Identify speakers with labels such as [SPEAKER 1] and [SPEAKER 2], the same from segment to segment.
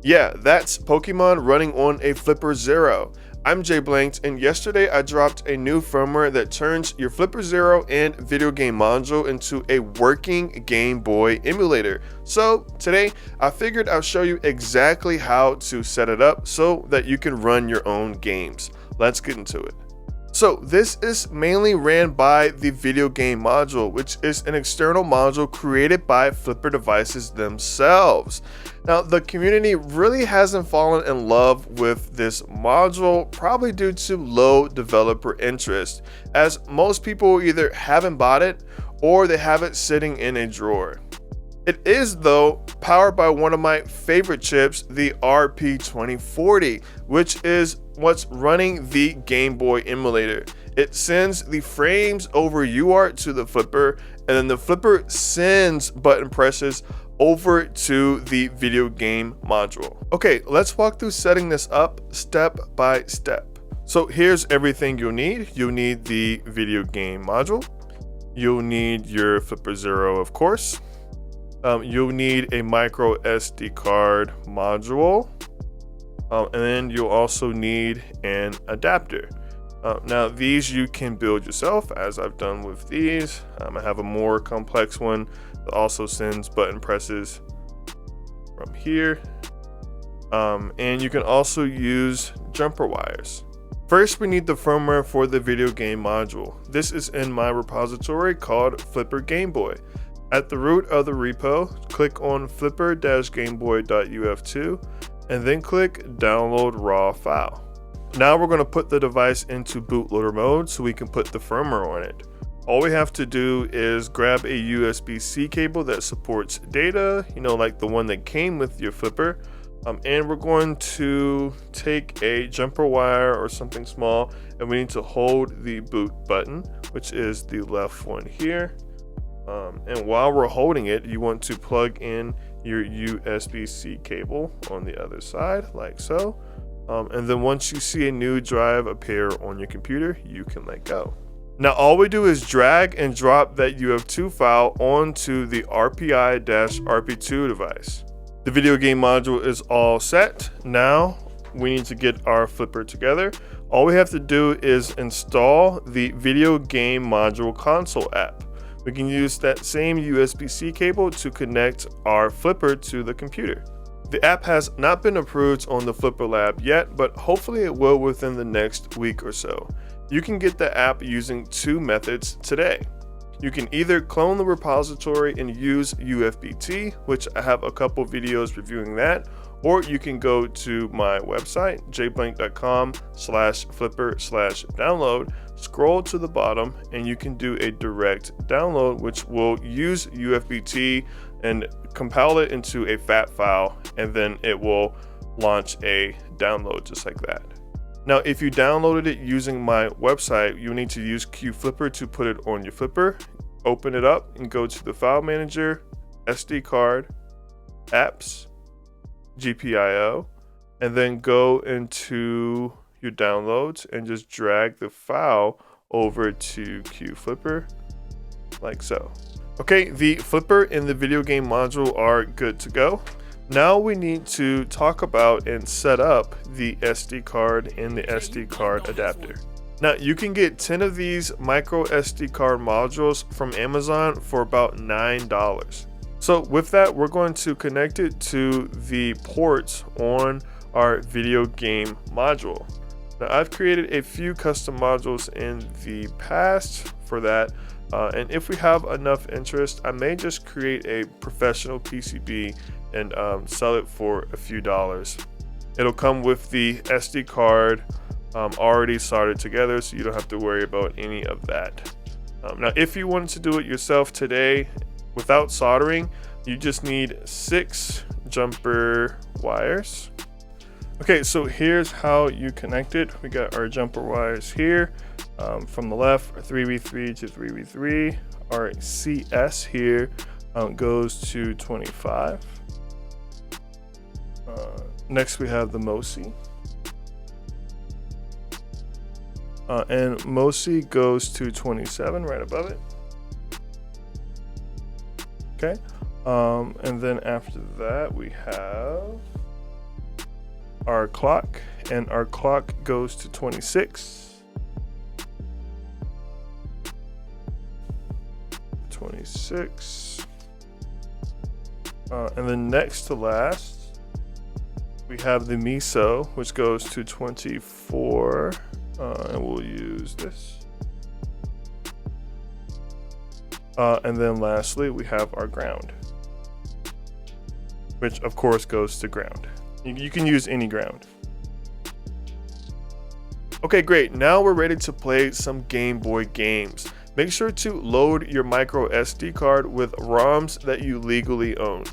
[SPEAKER 1] Yeah, that's Pokemon running on a FlipperZero. I'm Jay Blanked, and yesterday I dropped a new firmware that turns your FlipperZero and video game module into a working Game Boy emulator. So today I figured I'll show you exactly how to set it up so that you can run your own games. Let's get into it. So this is mainly ran by the video game module, which is an external module created by Flipper devices themselves. Now, the community really hasn't fallen in love with this module, probably due to low developer interest, as most people either haven't bought it or they have it sitting in a drawer. It is, though, powered by one of my favorite chips, the RP2040, which is what's running the Game Boy emulator. It sends the frames over UART to the Flipper, and then the Flipper sends button presses over to the video game module. Okay, let's walk through setting this up step by step. So here's everything you'll need. You'll need the video game module. You'll need your FlipperZero, of course. You'll need a micro SD card module, and then you'll also need an adapter. Now these you can build yourself, as I've done with these. I have a more complex one that also sends button presses from here, and you can also use jumper wires. First, we need the firmware for the video game module. This is in my repository called Flipper-GameBoy. At the root of the repo, click on flipper-gameboy.uf2 and then click download raw file. Now we're going to put the device into bootloader mode so we can put the firmware on it. All we have to do is grab a USB-C cable that supports data, like the one that came with your Flipper, and we're going to take a jumper wire or something small, and we need to hold the boot button, which is the left one here. And while we're holding it, you want to plug in your USB-C cable on the other side, like so. And then once you see a new drive appear on your computer, you can let go. Now all we do is drag and drop that UF2 file onto the RPI-RP2 device. The video game module is all set. Now we need to get our Flipper together. All we have to do is install the video game module console app. We can use that same USB-C cable to connect our Flipper to the computer. The app has not been approved on the Flipper Lab yet, but hopefully it will within the next week or so. You can get the app using two methods today. You can either clone the repository and use UFBT, which I have a couple videos reviewing that, or you can go to my website, jblank.com/flipper/download, scroll to the bottom, and you can do a direct download, which will use UFBT and compile it into a FAT file, and then it will launch a download just like that. Now, if you downloaded it using my website, you need to use QFlipper to put it on your Flipper. Open it up and go to the file manager, SD card, apps, GPIO, and then go into your downloads and just drag the file over to QFlipper like so. Okay, the Flipper and the video game module are good to go. Now we need to talk about and set up the SD card and the SD card adapter. Now you can get 10 of these micro SD card modules from Amazon for about $9. So with that, we're going to connect it to the ports on our video game module. Now I've created a few custom modules in the past for that. And if we have enough interest, I may just create a professional PCB and sell it for a few dollars. It'll come with the SD card already soldered together, so you don't have to worry about any of that. Now, if you wanted to do it yourself today without soldering, you just need 6 jumper wires. Okay, so here's how you connect it. We got our jumper wires here. From the left, our 3v3 to 3v3. Our CS here goes to 25. Next we have the MOSI. And MOSI goes to 27 right above it. Okay. And then after that we have our clock, and our clock goes to 26. 26. And then next to last, we have the miso, which goes to 24. And we'll use this. And then lastly, we have our ground, which of course goes to ground. You can use any ground. Okay, great. Now we're ready to play some Game Boy games. Make sure to load your micro SD card with ROMs that you legally own.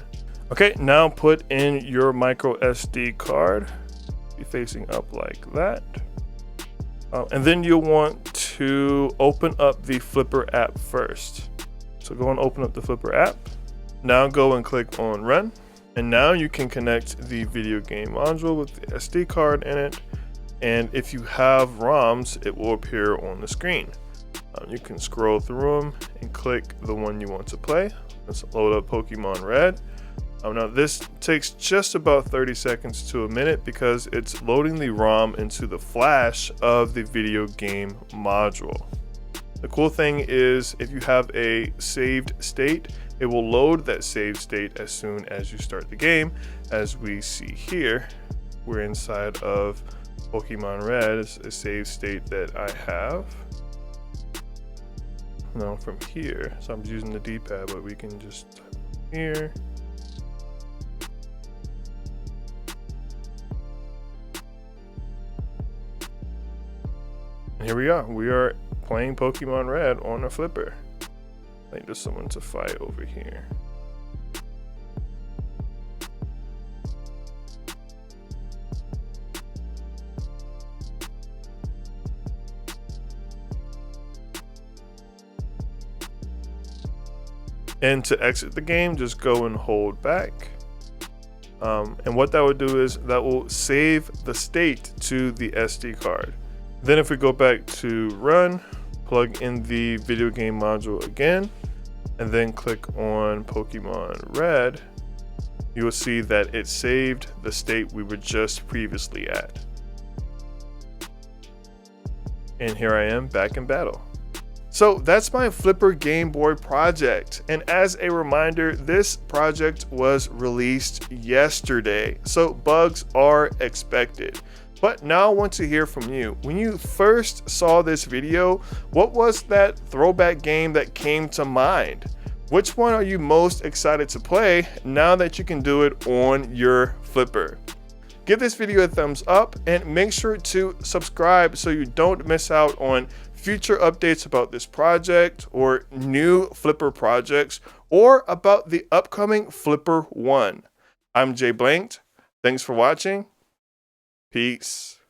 [SPEAKER 1] Okay, now put in your micro SD card. Be facing up like that. And then you'll want to open up the Flipper app first. So go and open up the Flipper app. Now go and click on Run. And now you can connect the video game module with the SD card in it. And if you have ROMs, it will appear on the screen. You can scroll through them and click the one you want to play. Let's load up Pokemon Red. Now this takes just about 30 seconds to a minute because it's loading the ROM into the flash of the video game module. The cool thing is if you have a saved state, it will load that saved state as soon as you start the game. As we see here, we're inside of Pokemon Red. It's a saved state that I have. Now from here, so I'm using the D-pad, but we can just type here. And here we are. We are playing Pokemon Red on a Flipper. I think there's someone to fight over here. And to exit the game, just go and hold back. And what that would do is that will save the state to the SD card. Then if we go back to Run, plug in the video game module again, and then click on Pokemon Red, you will see that it saved the state we were just previously at. And here I am back in battle. So that's my Flipper Game Boy project. And as a reminder, this project was released yesterday, so bugs are expected. But now I want to hear from you. When you first saw this video, what was that throwback game that came to mind? Which one are you most excited to play now that you can do it on your Flipper? Give this video a thumbs up and make sure to subscribe so you don't miss out on future updates about this project or new Flipper projects or about the upcoming Flipper 1. I'm Jay Blanked. Thanks for watching. Peace.